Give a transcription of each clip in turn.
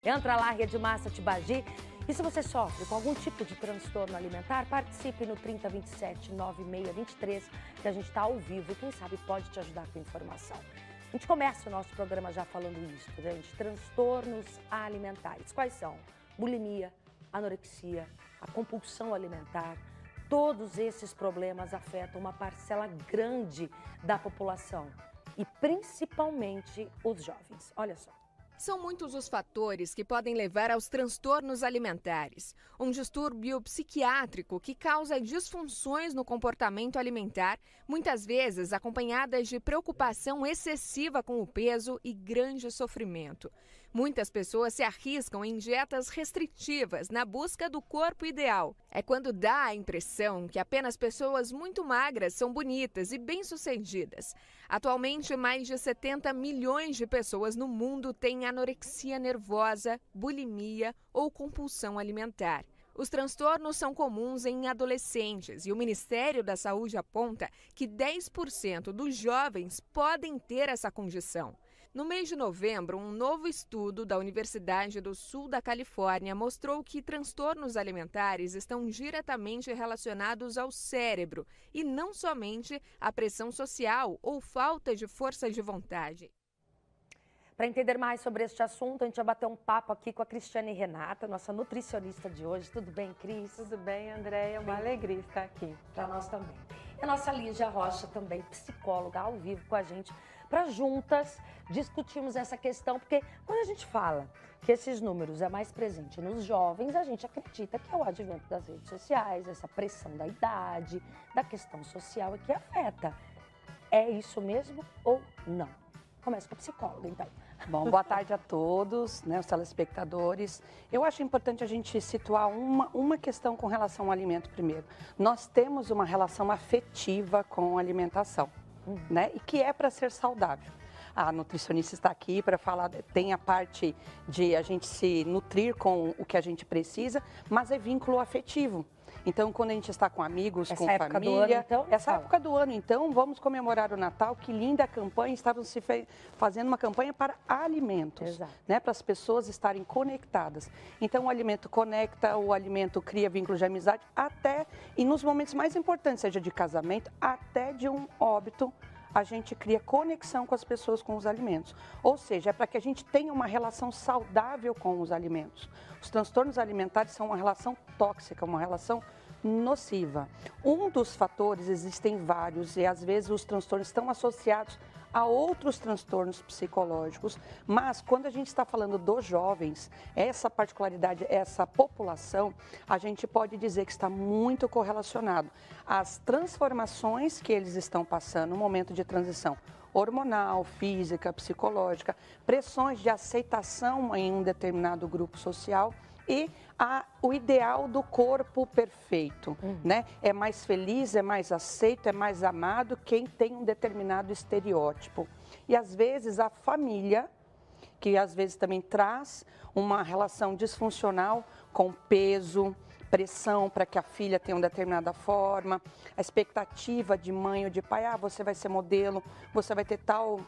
Entra lá, Rede Massa Tibagi. E se você sofre com algum tipo de transtorno alimentar, participe no 3027-9623, que a gente está ao vivo e quem sabe pode te ajudar com informação. A gente começa o nosso programa já falando isso, gente. Transtornos alimentares. Quais são? Bulimia, anorexia, a compulsão alimentar. Todos esses problemas afetam uma parcela grande da população e principalmente os jovens. Olha só. São muitos os fatores que podem levar aos transtornos alimentares. Um distúrbio psiquiátrico que causa disfunções no comportamento alimentar, muitas vezes acompanhadas de preocupação excessiva com o peso e grande sofrimento. Muitas pessoas se arriscam em dietas restritivas na busca do corpo ideal. É quando dá a impressão que apenas pessoas muito magras são bonitas e bem-sucedidas. Atualmente, mais de 70 milhões de pessoas no mundo têm anorexia nervosa, bulimia ou compulsão alimentar. Os transtornos são comuns em adolescentes e o Ministério da Saúde aponta que 10% dos jovens podem ter essa condição. No mês de novembro, um novo estudo da Universidade do Sul da Califórnia mostrou que transtornos alimentares estão diretamente relacionados ao cérebro e não somente à pressão social ou falta de força de vontade. Para entender mais sobre este assunto, a gente vai bater um papo aqui com a Cristiane Renata, nossa nutricionista de hoje. Tudo bem, Cris? Tudo bem, Andréia. É uma alegria estar aqui. Para nós também. E a nossa Lígia Rocha, também psicóloga, ao vivo com a gente, para juntas discutirmos essa questão, porque quando a gente fala que esses números é mais presente nos jovens, a gente acredita que é o advento das redes sociais, essa pressão da idade, da questão social que afeta. É isso mesmo ou não? Começa com a psicóloga, então. Bom, boa tarde a todos, né, os telespectadores. Eu acho importante a gente situar uma questão com relação ao alimento primeiro. Nós temos uma relação afetiva com a alimentação, né, e que é para ser saudável. A nutricionista está aqui para falar, tem a parte de a gente se nutrir com o que a gente precisa, mas é vínculo afetivo. Então, quando a gente está com amigos, com família, época do ano, então, vamos comemorar o Natal. Que linda campanha, estavam fazendo uma campanha para alimentos, né, para as pessoas estarem conectadas. Então, o alimento conecta, o alimento cria vínculos de amizade, até, e nos momentos mais importantes, seja de casamento, até de um óbito, a gente cria conexão com as pessoas, com os alimentos. Ou seja, é para que a gente tenha uma relação saudável com os alimentos. Os transtornos alimentares são uma relação tóxica, uma relação nociva. Um dos fatores, existem vários, e às vezes os transtornos estão associados a outros transtornos psicológicos, mas quando a gente está falando dos jovens, essa particularidade, essa população, a gente pode dizer que está muito correlacionado às transformações que eles estão passando no momento de transição hormonal, física, psicológica, pressões de aceitação em um determinado grupo social e o ideal do corpo perfeito, né? É mais feliz, é mais aceito, é mais amado quem tem um determinado estereótipo. E às vezes a família, que às vezes também traz uma relação disfuncional com peso, pressão para que a filha tenha uma determinada forma, a expectativa de mãe ou de pai, você vai ser modelo, você vai ter tal,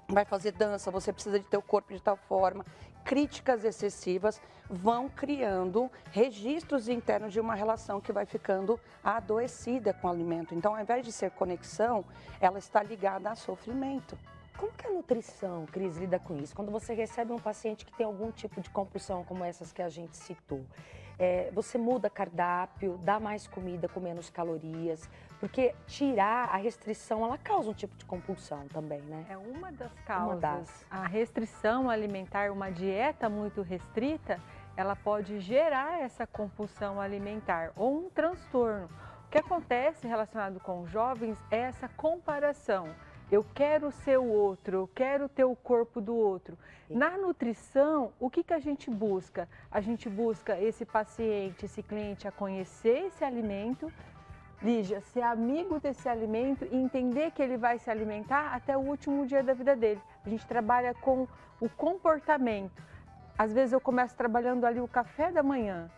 vai fazer dança, você precisa de ter o corpo de tal forma. Críticas excessivas vão criando registros internos de uma relação que vai ficando adoecida com o alimento. Então, ao invés de ser conexão, ela está ligada a sofrimento. Como que a nutrição, Cris, lida com isso? Quando você recebe um paciente que tem algum tipo de compulsão, como essas que a gente citou, você muda cardápio, dá mais comida com menos calorias, porque tirar a restrição, ela causa um tipo de compulsão também, né? É uma das causas. A restrição alimentar, uma dieta muito restrita, ela pode gerar essa compulsão alimentar ou um transtorno. O que acontece relacionado com os jovens é essa comparação. Eu quero ser o outro, eu quero ter o corpo do outro. Sim. Na nutrição, o que a gente busca? A gente busca esse paciente, esse cliente a conhecer esse alimento, Lígia, ser amigo desse alimento e entender que ele vai se alimentar até o último dia da vida dele. A gente trabalha com o comportamento. Às vezes eu começo trabalhando ali o café da manhã.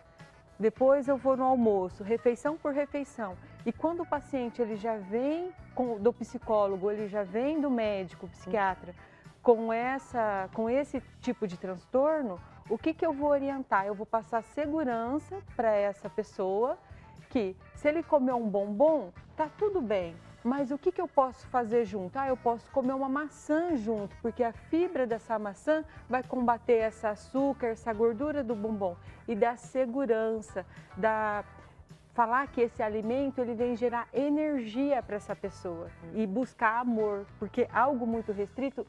Depois eu vou no almoço, refeição por refeição. E quando o paciente ele já vem do psicólogo, ele já vem do médico, psiquiatra, com esse tipo de transtorno, o que eu vou orientar? Eu vou passar segurança para essa pessoa que se ele comer um bombom, tá tudo bem. Mas o que eu posso fazer junto? Eu posso comer uma maçã junto, porque a fibra dessa maçã vai combater esse açúcar, essa gordura do bombom e dar segurança, falar que esse alimento ele vem gerar energia para essa pessoa e buscar amor, porque algo muito restrito,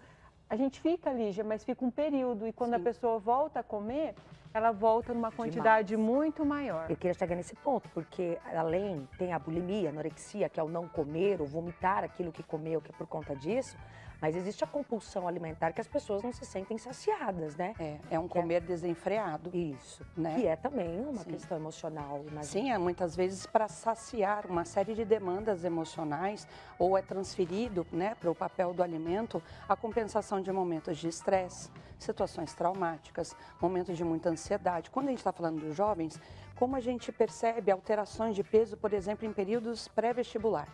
a gente fica, Lígia, mas fica um período e quando a pessoa volta a comer, ela volta numa quantidade muito maior. Eu queria chegar nesse ponto, porque além tem a bulimia, a anorexia, que é o não comer ou vomitar aquilo que comeu, que é por conta disso, mas existe a compulsão alimentar que as pessoas não se sentem saciadas, né? É um comer desenfreado. Isso, né? Que é também uma questão emocional. Sim, muitas vezes para saciar uma série de demandas emocionais ou é transferido, né, para o papel do alimento a compensação de momentos de estresse, situações traumáticas, momentos de muita ansiedade. Quando a gente está falando dos jovens, como a gente percebe alterações de peso, por exemplo, em períodos pré-vestibular?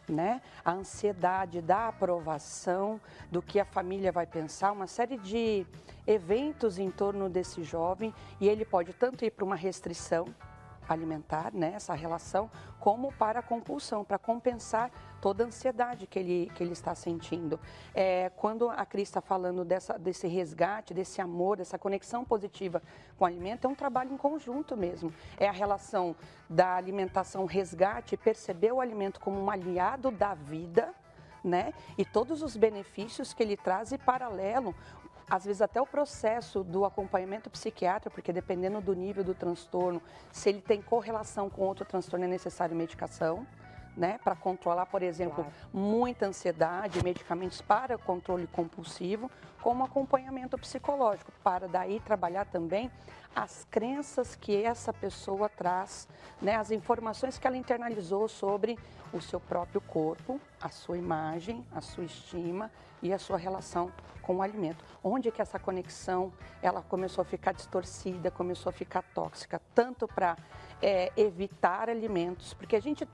Né? A ansiedade da aprovação, do que a família vai pensar, uma série de eventos em torno desse jovem e ele pode tanto ir para uma restrição alimentar, né, essa relação, como para a compulsão, para compensar toda a ansiedade que ele está sentindo. Quando a Cris está falando desse resgate, desse amor, dessa conexão positiva com o alimento, é um trabalho em conjunto mesmo. É a relação da alimentação resgate, perceber o alimento como um aliado da vida, né, e todos os benefícios que ele traz e paralelo, às vezes até o processo do acompanhamento psiquiátrico, porque dependendo do nível do transtorno, se ele tem correlação com outro transtorno, é necessário medicação, né? Para controlar, por exemplo, muita ansiedade, medicamentos para controle compulsivo, como acompanhamento psicológico, para daí trabalhar também as crenças que essa pessoa traz, né? As informações que ela internalizou sobre o seu próprio corpo, a sua imagem, a sua estima e a sua relação com o alimento. Onde é que essa conexão ela começou a ficar distorcida, começou a ficar tóxica, tanto para evitar alimentos, porque a gente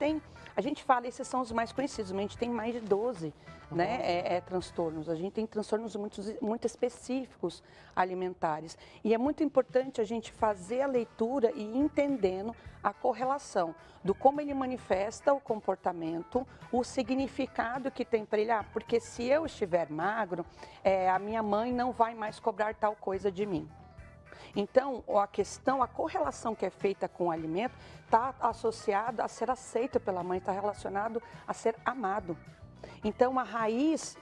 fala, esses são os mais conhecidos, mas a gente tem mais de 12 né, transtornos, a gente tem transtornos muito específicos alimentares e é muito importante a gente fazer a leitura e ir entendendo a correlação do como ele manifesta o comportamento, o significado que tem para ele, porque se eu estiver magro, a minha mãe não vai mais cobrar tal coisa de mim. Então, a correlação que é feita com o alimento está associada a ser aceito pela mãe, está relacionado a ser amado. Então, a raiz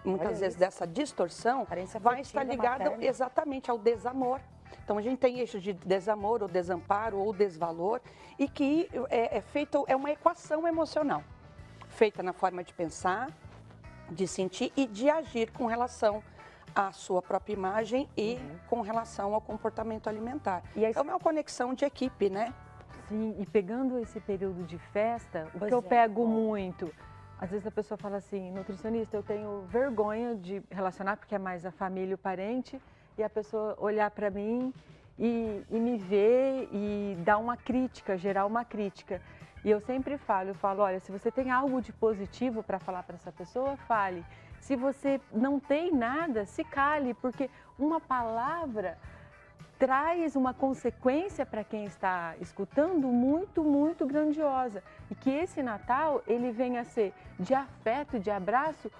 muitas vezes, dessa distorção vai estar ligada exatamente ao desamor. Então, a gente tem eixos de desamor, ou desamparo, ou desvalor, e que é uma equação emocional, feita na forma de pensar, de sentir e de agir com relação à sua própria imagem e com relação ao comportamento alimentar. Então, é uma conexão de equipe, né? Sim, e pegando esse período de festa, o que eu pego muito, às vezes a pessoa fala assim, nutricionista, eu tenho vergonha de relacionar, porque é mais a família e o parente, e a pessoa olhar para mim e me ver e dar uma crítica, gerar uma crítica. E eu sempre falo, olha, se você tem algo de positivo para falar para essa pessoa, fale. Se você não tem nada, se cale, porque uma palavra traz uma consequência para quem está escutando muito, muito grandiosa. E que esse Natal, ele venha a ser de afeto, de abraço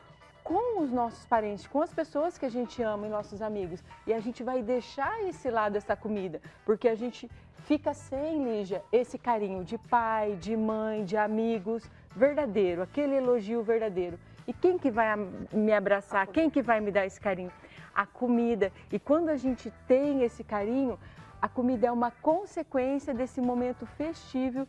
com os nossos parentes, com as pessoas que a gente ama e nossos amigos. E a gente vai deixar esse lado, essa comida, porque a gente fica sem, Lígia, esse carinho de pai, de mãe, de amigos, verdadeiro, aquele elogio verdadeiro. E quem que vai me abraçar? Quem que vai me dar esse carinho? A comida. E quando a gente tem esse carinho, a comida é uma consequência desse momento festivo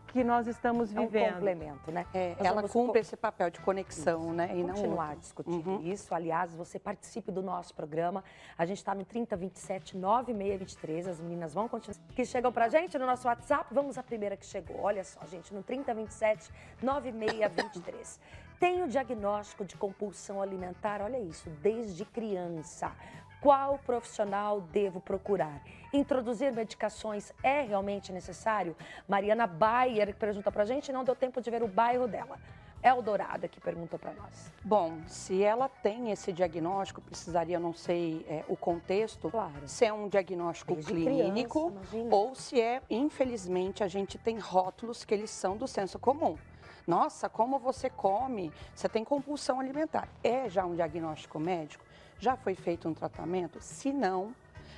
que nós estamos vivendo. É um complemento, né? Ela cumpre esse papel de conexão, né? E continuar discutindo isso. Aliás, você participe do nosso programa. A gente está no 3027-9623. As meninas vão continuar. Que chegam pra gente no nosso WhatsApp. Vamos à primeira que chegou. Olha só, gente, no 3027-9623. Tenho diagnóstico de compulsão alimentar, olha isso, desde criança. Qual profissional devo procurar? Introduzir medicações é realmente necessário? Mariana Bayer pergunta pra gente, não deu tempo de ver o bairro dela. Eldorado, que perguntou para nós. Bom, se ela tem esse diagnóstico, precisaria, não sei o contexto, Claro. se é um diagnóstico Desde clínico criança, ou se é, infelizmente, a gente tem rótulos que eles são do senso comum. Nossa, como você come? Você tem compulsão alimentar. É já um diagnóstico médico? Já foi feito um tratamento? Se não,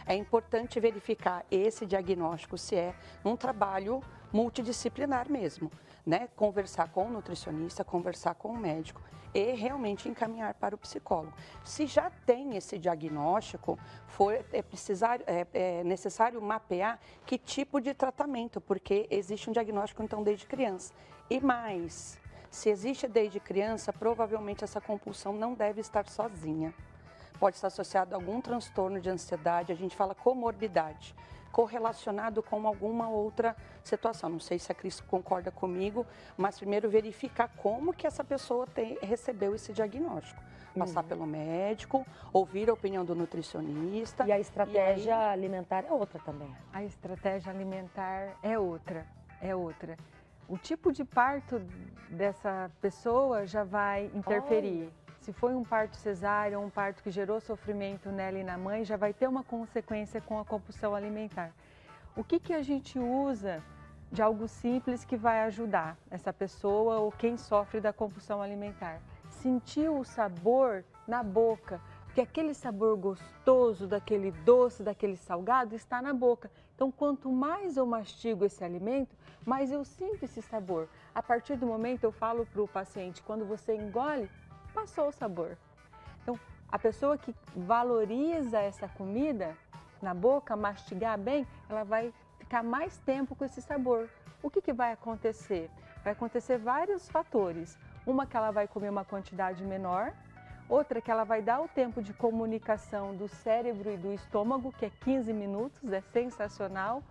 é importante verificar esse diagnóstico se é um trabalho multidisciplinar mesmo, né? Conversar com o nutricionista, conversar com o médico e realmente encaminhar para o psicólogo. Se já tem esse diagnóstico, é necessário mapear que tipo de tratamento, porque existe um diagnóstico então desde criança. E mais, se existe desde criança, provavelmente essa compulsão não deve estar sozinha. Pode estar associado a algum transtorno de ansiedade, a gente fala comorbidade, correlacionado com alguma outra situação. Não sei se a Cris concorda comigo, mas primeiro verificar como que essa pessoa recebeu esse diagnóstico. Passar pelo médico, ouvir a opinião do nutricionista. E a estratégia alimentar é outra também. A estratégia alimentar é outra. O tipo de parto dessa pessoa já vai interferir. Se foi um parto cesárea, um parto que gerou sofrimento nela e na mãe, já vai ter uma consequência com a compulsão alimentar. O que a gente usa de algo simples que vai ajudar essa pessoa ou quem sofre da compulsão alimentar? Sentir o sabor na boca, porque aquele sabor gostoso, daquele doce, daquele salgado está na boca. Então, quanto mais eu mastigo esse alimento, mais eu sinto esse sabor. A partir do momento, eu falo para o paciente, quando você engole, passou o sabor. Então, a pessoa que valoriza essa comida na boca, mastigar bem, ela vai ficar mais tempo com esse sabor. O que vai acontecer? Vai acontecer vários fatores. Uma que ela vai comer uma quantidade menor, outra que ela vai dar o tempo de comunicação do cérebro e do estômago, que é 15 minutos, é sensacional.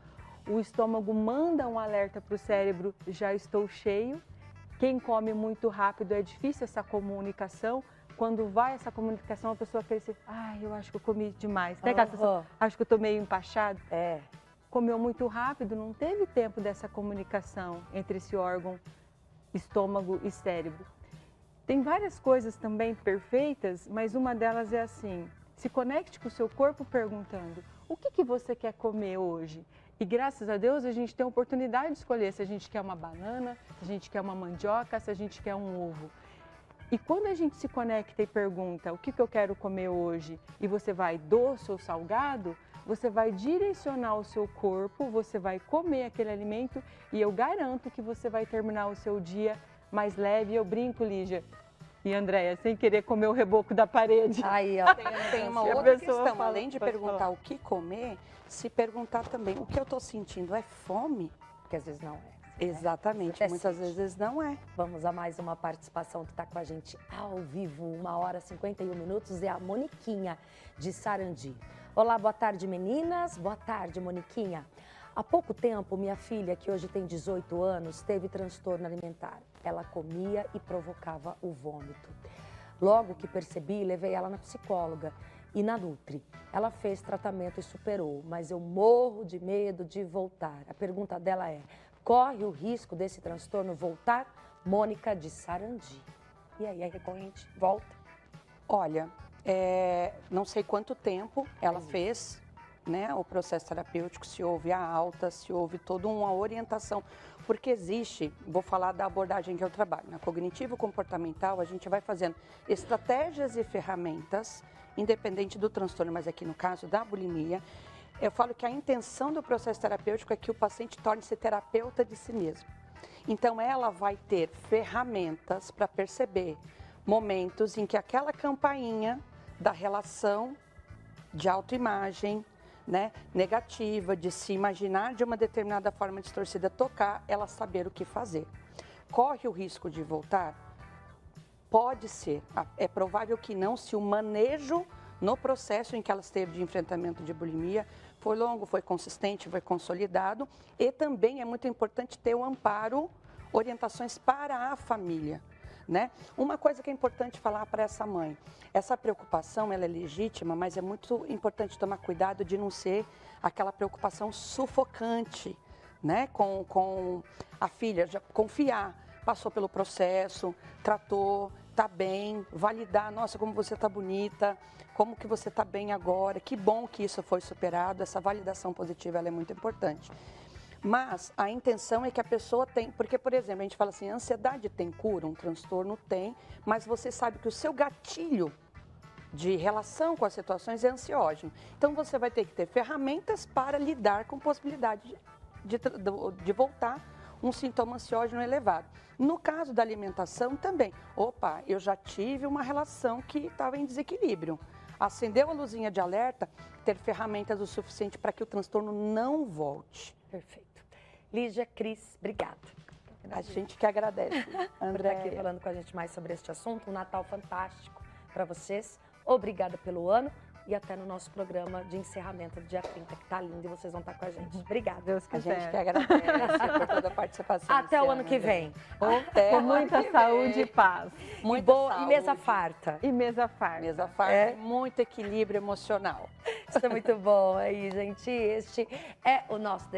O estômago manda um alerta para o cérebro, já estou cheio. Quem come muito rápido é difícil essa comunicação. Quando vai essa comunicação, a pessoa pensa, eu acho que eu comi demais. Tem aquela sensação, acho que eu estou meio empachado. Comeu muito rápido, não teve tempo dessa comunicação entre esse órgão, estômago e cérebro. Tem várias coisas também perfeitas, mas uma delas é assim, se conecte com o seu corpo perguntando, o que você quer comer hoje? E graças a Deus a gente tem a oportunidade de escolher se a gente quer uma banana, se a gente quer uma mandioca, se a gente quer um ovo. E quando a gente se conecta e pergunta o que eu quero comer hoje e você vai doce ou salgado, você vai direcionar o seu corpo, você vai comer aquele alimento e eu garanto que você vai terminar o seu dia mais leve. Eu brinco, Lígia e Andréia, sem querer comer o reboco da parede. Aí, ó. Tem uma outra questão, além de perguntar o que comer, se perguntar também, o que eu estou sentindo é fome? Porque às vezes não é. Exatamente, muitas vezes não é. Vamos a mais uma participação que está com a gente ao vivo, 1h51, é a Moniquinha, de Sarandi. Olá, boa tarde, meninas. Boa tarde, Moniquinha. Há pouco tempo, minha filha, que hoje tem 18 anos, teve transtorno alimentar. Ela comia e provocava o vômito. Logo que percebi, levei ela na psicóloga e na Nutri. Ela fez tratamento e superou, mas eu morro de medo de voltar. A pergunta dela é, corre o risco desse transtorno voltar? Mônica, de Sarandi. E aí, é recorrente? Volta? Olha, não sei quanto tempo ela fez, né, o processo terapêutico, se houve a alta, se houve toda uma orientação, porque existe, vou falar da abordagem que eu trabalho, na cognitivo-comportamental, a gente vai fazendo estratégias e ferramentas, independente do transtorno, mas aqui no caso da bulimia, eu falo que a intenção do processo terapêutico é que o paciente torne-se terapeuta de si mesmo. Então, ela vai ter ferramentas para perceber momentos em que aquela campainha da relação de autoimagem, né, negativa, de se imaginar de uma determinada forma distorcida, tocar, ela saber o que fazer. Corre o risco de voltar? Pode ser. É provável que não, se o manejo no processo em que ela esteve de enfrentamento de bulimia foi longo, foi consistente, foi consolidado. E também é muito importante ter o amparo, orientações para a família. Né? Uma coisa que é importante falar para essa mãe, essa preocupação ela é legítima, mas é muito importante tomar cuidado de não ser aquela preocupação sufocante, né? Com a filha, já confiar, passou pelo processo, tratou, tá bem, validar, nossa, como você tá bonita, como que você tá bem agora, que bom que isso foi superado, essa validação positiva ela é muito importante. Mas a intenção é que a pessoa tem, porque, por exemplo, a gente fala assim, a ansiedade tem cura, um transtorno tem, mas você sabe que o seu gatilho de relação com as situações é ansiógeno. Então, você vai ter que ter ferramentas para lidar com possibilidade de voltar um sintoma ansiógeno elevado. No caso da alimentação também. Opa, eu já tive uma relação que estava em desequilíbrio. Acendeu a luzinha de alerta, ter ferramentas o suficiente para que o transtorno não volte. Perfeito. Lígia, Cris, obrigada. A gente que agradece. Por estar aqui falando com a gente mais sobre este assunto. Um Natal fantástico para vocês. Obrigada pelo ano e até no nosso programa de encerramento do dia 30, que tá lindo e vocês vão estar com a gente. Obrigada. Deus quiser. A gente que agradece por toda a participação. Até o ano que vem. Com muita saúde e paz. Muito boa saúde. E mesa farta. E mesa farta. Mesa farta, muito equilíbrio emocional. Isso é muito bom aí, gente. Este é o nosso